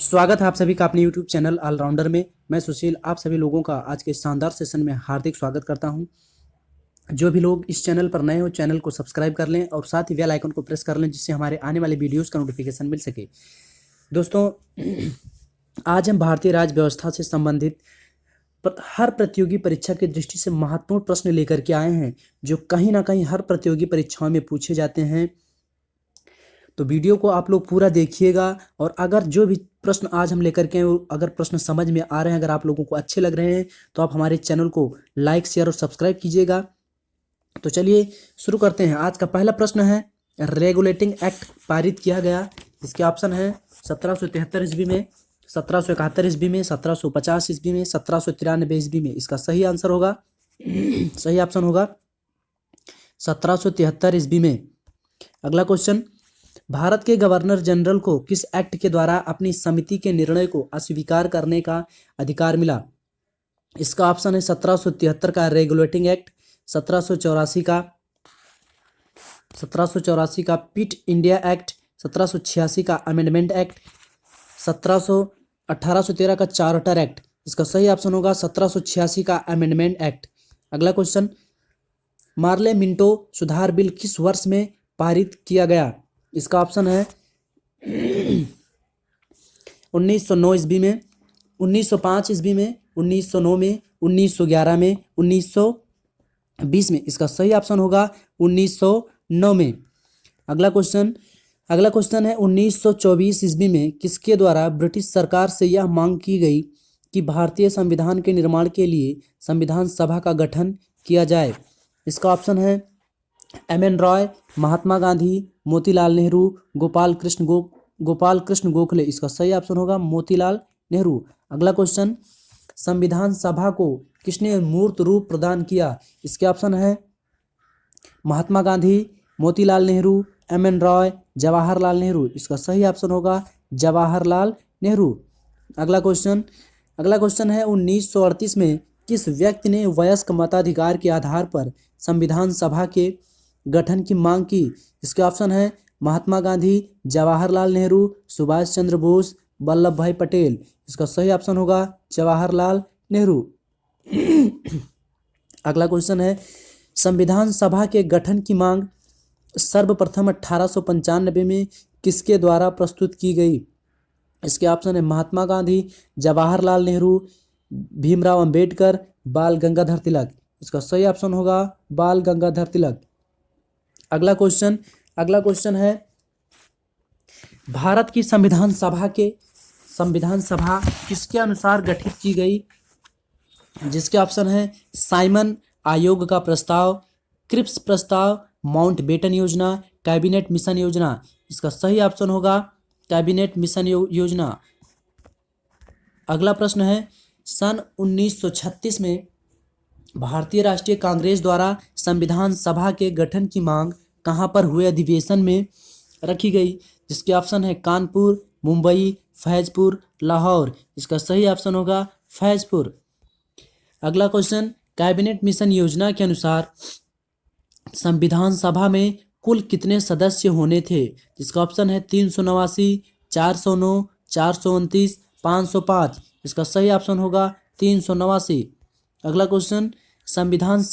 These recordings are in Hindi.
स्वागत है आप सभी का अपने यूट्यूब चैनल ऑलराउंडर में। मैं सुशील आप सभी लोगों का आज के शानदार सेशन में हार्दिक स्वागत करता हूं। जो भी लोग इस चैनल पर नए हो चैनल को सब्सक्राइब कर लें और साथ ही बेल आइकन को प्रेस कर लें जिससे हमारे आने वाले वीडियोस का नोटिफिकेशन मिल सके। दोस्तों, आज हम भारतीय राज्य व्यवस्था से संबंधित हर प्रतियोगी परीक्षा की दृष्टि से महत्वपूर्ण प्रश्न लेकर के आए हैं जो कहीं ना कहीं हर प्रतियोगी परीक्षाओं में पूछे जाते हैं। तो वीडियो को आप लोग पूरा देखिएगा और अगर जो भी प्रश्न आज हम लेकर के आए वो अगर प्रश्न समझ में आ रहे हैं, अगर आप लोगों को अच्छे लग रहे हैं तो आप हमारे चैनल को लाइक शेयर और सब्सक्राइब कीजिएगा। तो चलिए शुरू करते हैं। आज का पहला प्रश्न है, रेगुलेटिंग एक्ट पारित किया गया। इसके ऑप्शन है 1773 ईस्वी में, 1771 ईस्वी में, 1750 ईस्वी में, 1793 ईस्वी में। इसका सही आंसर होगा सही ऑप्शन होगा 1773 ईस्वी में। अगला क्वेश्चन, भारत के गवर्नर जनरल को किस एक्ट के द्वारा अपनी समिति के निर्णय को अस्वीकार करने का अधिकार मिला? इसका ऑप्शन है 1773 का रेगुलेटिंग एक्ट, 1784 का पिट इंडिया एक्ट, 1786 का अमेंडमेंट एक्ट, 1813 का चार्टर एक्ट। इसका सही ऑप्शन होगा 1786 का अमेंडमेंट एक्ट। अगला क्वेश्चन, मार्ले मिंटो सुधार बिल किस वर्ष में पारित किया गया? इसका ऑप्शन है 1909 ईस्वी में, 1905 ईस्वी में, 1909 में, 1911 में, 1920 में। इसका सही ऑप्शन होगा 1909 में। अगला क्वेश्चन है 1924 ईस्वी में किसके द्वारा ब्रिटिश सरकार से यह मांग की गई कि भारतीय संविधान के निर्माण के लिए संविधान सभा का गठन किया जाए? इसका ऑप्शन है एम.एन. रॉय, महात्मा गांधी, मोतीलाल नेहरू, गोपाल कृष्ण गोखले। इसका सही ऑप्शन होगा मोतीलाल नेहरू। अगला क्वेश्चन, संविधान सभा को किसने मूर्त रूप प्रदान किया? इसके ऑप्शन है महात्मा गांधी, मोतीलाल नेहरू, एम.एन. रॉय, जवाहरलाल नेहरू। इसका सही ऑप्शन होगा जवाहरलाल नेहरू। अगला क्वेश्चन है 1938 में किस व्यक्ति ने वयस्क मताधिकार के आधार पर संविधान सभा के गठन की मांग की? इसके ऑप्शन है महात्मा गांधी, जवाहरलाल नेहरू, सुभाष चंद्र बोस, वल्लभ भाई पटेल। इसका सही ऑप्शन होगा जवाहरलाल नेहरू। अगला क्वेश्चन है, संविधान सभा के गठन की मांग सर्वप्रथम 1895 में किसके द्वारा प्रस्तुत की गई? इसके ऑप्शन है महात्मा गांधी, जवाहरलाल नेहरू, भीमराव अंबेडकर, बाल गंगाधर तिलक। इसका सही ऑप्शन होगा बाल गंगाधर तिलक। अगला क्वेश्चन है, भारत की संविधान सभा किसके अनुसार गठित की गई? जिसके ऑप्शन है साइमन आयोग का प्रस्ताव, क्रिप्स प्रस्ताव, माउंटबेटन योजना, कैबिनेट मिशन योजना। इसका सही ऑप्शन होगा कैबिनेट मिशन योजना। अगला प्रश्न है, सन 1936 में भारतीय राष्ट्रीय कांग्रेस द्वारा संविधान सभा के गठन की मांग कहां पर हुए अधिवेशन में रखी गई? जिसके ऑप्शन है कानपुर, मुंबई, फैजपुर, लाहौर। इसका सही ऑप्शन होगा फैजपुर। अगला क्वेश्चन, कैबिनेट मिशन योजना के अनुसार संविधान सभा में कुल कितने सदस्य होने थे? जिसका ऑप्शन है 389, 409, 429, 505। इसका सही ऑप्शन होगा 389। अगला क्वेश्चन, संविधान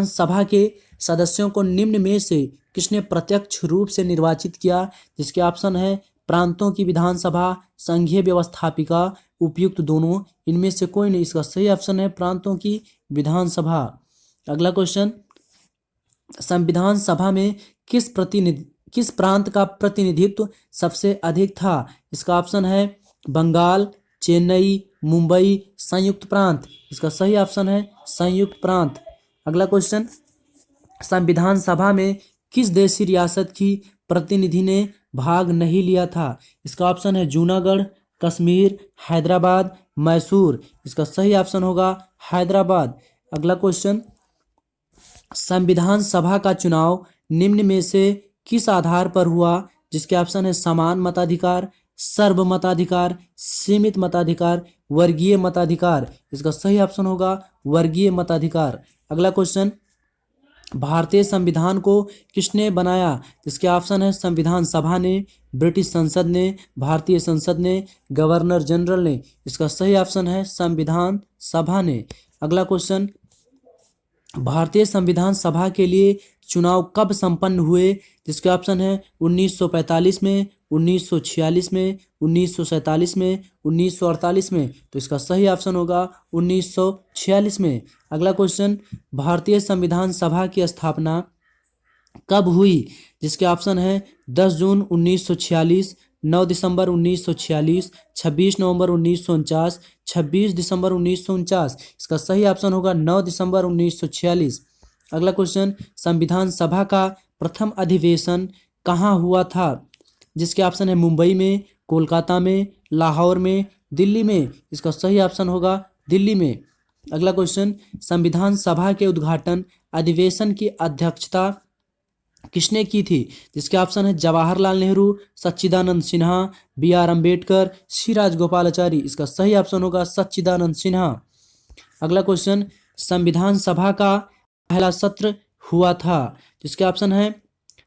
सभा के सदस्यों को निम्न में से किसने प्रत्यक्ष रूप से निर्वाचित किया? जिसके ऑप्शन है प्रांतों की विधानसभा, संघीय व्यवस्थापिका, उपयुक्त दोनों। इनमें से कोई नहीं। इसका सही ऑप्शन है प्रांतों की विधानसभा। अगला क्वेश्चन, संविधान सभा में किस प्रांत का प्रतिनिधित्व सबसे अधिक था? इसका ऑप्शन है बंगाल, चेन्नई, मुंबई, संयुक्त प्रांत। इसका सही ऑप्शन है संयुक्त प्रांत। अगला क्वेश्चन, संविधान सभा में किस देशी रियासत की प्रतिनिधि ने भाग नहीं लिया था? इसका ऑप्शन है जूनागढ़, कश्मीर, हैदराबाद, मैसूर। इसका सही ऑप्शन होगा हैदराबाद। अगला क्वेश्चन, संविधान सभा का चुनाव निम्न में से किस आधार पर हुआ? जिसके ऑप्शन है समान मताधिकार, सर्वमताधिकार, सीमित मताधिकार, वर्गीय मताधिकार। इसका सही ऑप्शन होगा वर्गीय मताधिकार। अगला क्वेश्चन, भारतीय संविधान को किसने बनाया? इसके ऑप्शन है संविधान सभा ने, ब्रिटिश संसद ने, भारतीय संसद ने, गवर्नर जनरल ने। इसका सही ऑप्शन है संविधान सभा ने। अगला क्वेश्चन, भारतीय संविधान सभा के लिए चुनाव कब संपन्न हुए? जिसके ऑप्शन है 1945 में, 1946 में, 1947 में, 1948 में। तो इसका सही ऑप्शन होगा 1946 में। अगला क्वेश्चन, भारतीय संविधान सभा की स्थापना कब हुई? जिसके ऑप्शन है 10 जून 1946, 9 दिसंबर 1946, 26 नवंबर 1949, 26 दिसंबर 1949। इसका सही ऑप्शन होगा 9 दिसंबर 1946। अगला क्वेश्चन, संविधान सभा का प्रथम अधिवेशन कहाँ हुआ था? जिसके ऑप्शन है मुंबई में, कोलकाता में, लाहौर में, दिल्ली में। इसका सही ऑप्शन होगा दिल्ली में। अगला क्वेश्चन, संविधान सभा के उद्घाटन अधिवेशन की अध्यक्षता किसने की थी? जिसके ऑप्शन है जवाहरलाल नेहरू, सच्चिदानंद सिन्हा, बी.आर. अम्बेडकर, सी राजगोपालाचारी। इसका सही ऑप्शन होगा सच्चिदानंद सिन्हा। अगला क्वेश्चन, संविधान सभा का पहला सत्र हुआ था? जिसके ऑप्शन है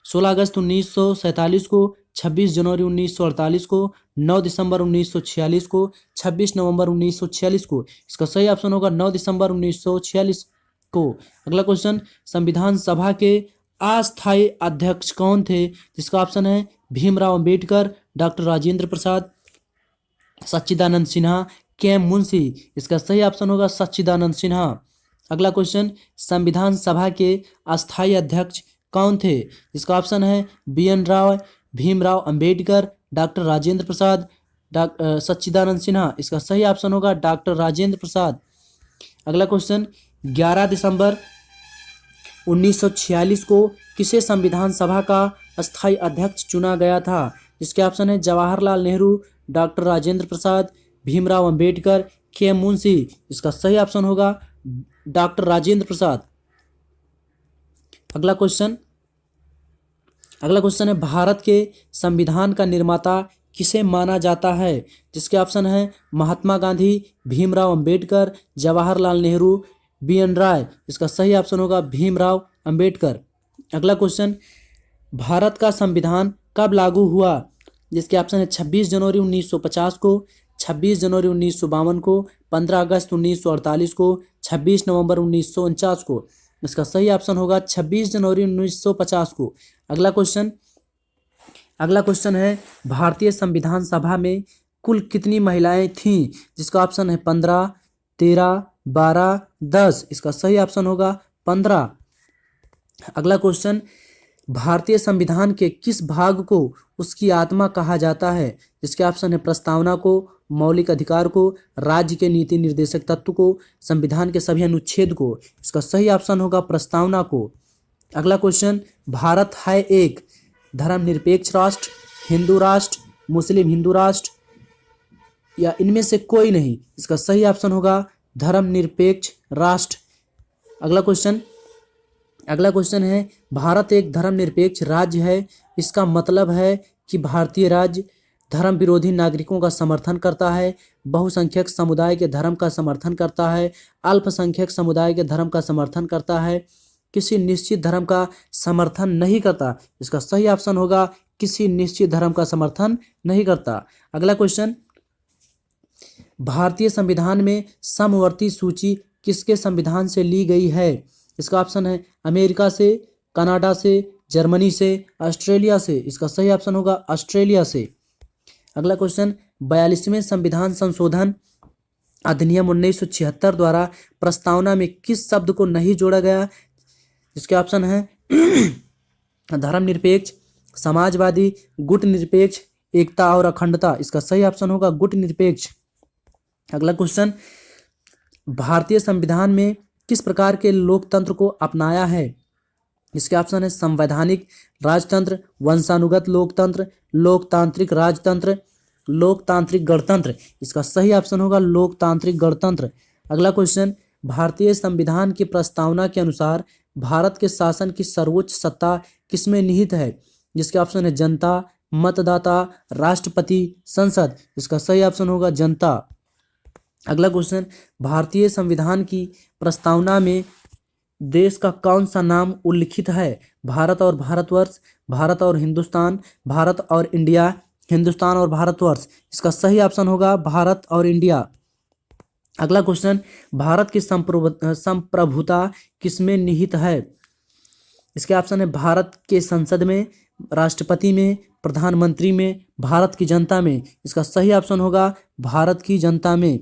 16 अगस्त 1947 को, 26 जनवरी 1948 को, 9 दिसंबर 1946 को, 26 नवंबर 1946 को। इसका सही ऑप्शन होगा 9 दिसंबर 1946 को। अगला क्वेश्चन, संविधान सभा के अस्थायी अध्यक्ष कौन थे? जिसका ऑप्शन है भीमराव अंबेडकर, डॉक्टर राजेंद्र प्रसाद, सच्चिदानंद सिन्हा, के.एम. मुंशी। इसका सही ऑप्शन होगा सच्चिदानंद सिन्हा। अगला क्वेश्चन, संविधान सभा के अस्थायी अध्यक्ष कौन थे? इसका ऑप्शन है बी.एन. राव, भीमराव अंबेडकर, डॉक्टर राजेंद्र प्रसाद, सच्चिदानंद सिन्हा। इसका सही ऑप्शन होगा डॉक्टर राजेंद्र प्रसाद। अगला क्वेश्चन, 11 दिसंबर 1946 को किसे संविधान सभा का अस्थायी अध्यक्ष चुना गया था? जिसके ऑप्शन है जवाहरलाल नेहरू, डॉक्टर राजेंद्र प्रसाद, भीमराव अंबेडकर, के.एम. मुंशी। इसका सही ऑप्शन होगा डॉक्टर राजेंद्र प्रसाद। अगला क्वेश्चन है भारत के संविधान का निर्माता किसे माना जाता है? जिसके ऑप्शन है महात्मा गांधी, भीमराव अंबेडकर, जवाहरलाल नेहरू, बी.एन. राय। इसका सही ऑप्शन होगा भीमराव अंबेडकर। अगला क्वेश्चन, भारत का संविधान कब लागू हुआ? जिसके ऑप्शन है 26 जनवरी 1950 को, 26 जनवरी 1952 को, 15 अगस्त 1948 को, 26 नवंबर 1949 को। इसका सही ऑप्शन होगा 26 जनवरी 1950 को। अगला क्वेश्चन है भारतीय संविधान सभा में कुल कितनी महिलाएं थीं? जिसका ऑप्शन है 15, 13, 12, 10। इसका सही ऑप्शन होगा 15। अगला क्वेश्चन, भारतीय संविधान के किस भाग को उसकी आत्मा कहा जाता है? जिसके ऑप्शन है प्रस्तावना को, मौलिक अधिकार को, राज्य के नीति निर्देशक तत्व को, संविधान के सभी अनुच्छेद को। इसका सही ऑप्शन होगा प्रस्तावना को। अगला क्वेश्चन, भारत है एक धर्मनिरपेक्ष राष्ट्र, हिंदू राष्ट्र, मुस्लिम हिंदू राष्ट्र या इनमें से कोई नहीं? इसका सही ऑप्शन होगा धर्मनिरपेक्ष राष्ट्र। अगला क्वेश्चन है भारत एक धर्मनिरपेक्ष राज्य है, इसका मतलब है कि भारतीय राज्य धर्म विरोधी नागरिकों का समर्थन करता है, बहुसंख्यक समुदाय के धर्म का समर्थन करता है, अल्पसंख्यक समुदाय के धर्म का समर्थन करता है, किसी निश्चित धर्म का समर्थन नहीं करता। इसका सही ऑप्शन होगा किसी निश्चित धर्म का समर्थन नहीं करता। अगला क्वेश्चन, भारतीय संविधान में समवर्ती सूची किसके संविधान से ली गई है? इसका ऑप्शन है अमेरिका से, कनाडा से, जर्मनी से, ऑस्ट्रेलिया से। इसका सही ऑप्शन होगा ऑस्ट्रेलिया से। अगला क्वेश्चन, 42वें संविधान संशोधन अधिनियम 1976 द्वारा प्रस्तावना में किस शब्द को नहीं जोड़ा गया? इसके ऑप्शन है धर्मनिरपेक्ष, समाजवादी, गुट निरपेक्ष, एकता और अखंडता। इसका सही ऑप्शन होगा गुट निरपेक्ष। अगला क्वेश्चन, भारतीय संविधान में किस प्रकार के लोकतंत्र को अपनाया है? इसके ऑप्शन है संवैधानिक राजतंत्र, वंशानुगत लोकतंत्र, लोकतांत्रिक राजतंत्र, लोकतांत्रिक गणतंत्र। इसका सही ऑप्शन होगा लोकतांत्रिक गणतंत्र। अगला क्वेश्चन, भारतीय संविधान की प्रस्तावना के अनुसार भारत के शासन की सर्वोच्च सत्ता किसमें निहित है? जिसके ऑप्शन है जनता, मतदाता, राष्ट्रपति, संसद। इसका सही ऑप्शन होगा जनता। अगला क्वेश्चन, भारतीय संविधान की प्रस्तावना में देश का कौन सा नाम उल्लिखित है? भारत और भारतवर्ष, भारत और हिंदुस्तान, भारत और इंडिया, हिंदुस्तान और भारतवर्ष। इसका सही ऑप्शन होगा भारत और इंडिया। अगला क्वेश्चन, भारत की संप्रभुता किसमें निहित है? इसके ऑप्शन है भारत के संसद में, राष्ट्रपति में, प्रधानमंत्री में, भारत की जनता में। इसका सही ऑप्शन होगा भारत की जनता में।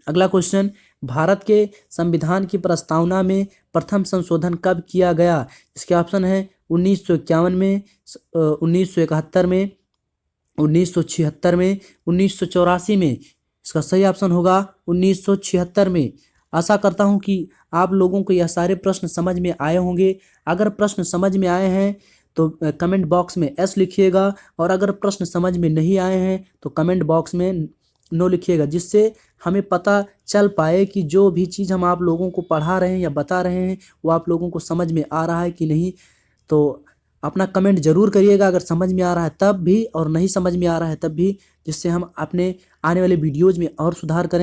अगला क्वेश्चन, भारत के संविधान की प्रस्तावना में प्रथम संशोधन कब किया गया? इसके ऑप्शन है 1951 में, 1971 में, 1976 में, 1984 में। इसका सही ऑप्शन होगा 1976 में। आशा करता हूं कि आप लोगों को यह सारे प्रश्न समझ में आए होंगे। अगर प्रश्न समझ में आए हैं तो कमेंट बॉक्स में एस लिखिएगा, और अगर प्रश्न समझ में नहीं आए हैं तो कमेंट बॉक्स में नो लिखिएगा, जिससे हमें पता चल पाए कि जो भी चीज़ हम आप लोगों को पढ़ा रहे हैं या बता रहे हैं वो आप लोगों को समझ में आ रहा है कि नहीं। तो अपना कमेंट जरूर करिएगा अगर समझ में आ रहा है तब भी, और नहीं समझ में आ रहा है तब भी, जिससे हम अपने आने वाले वीडियोज़ में और सुधार करें।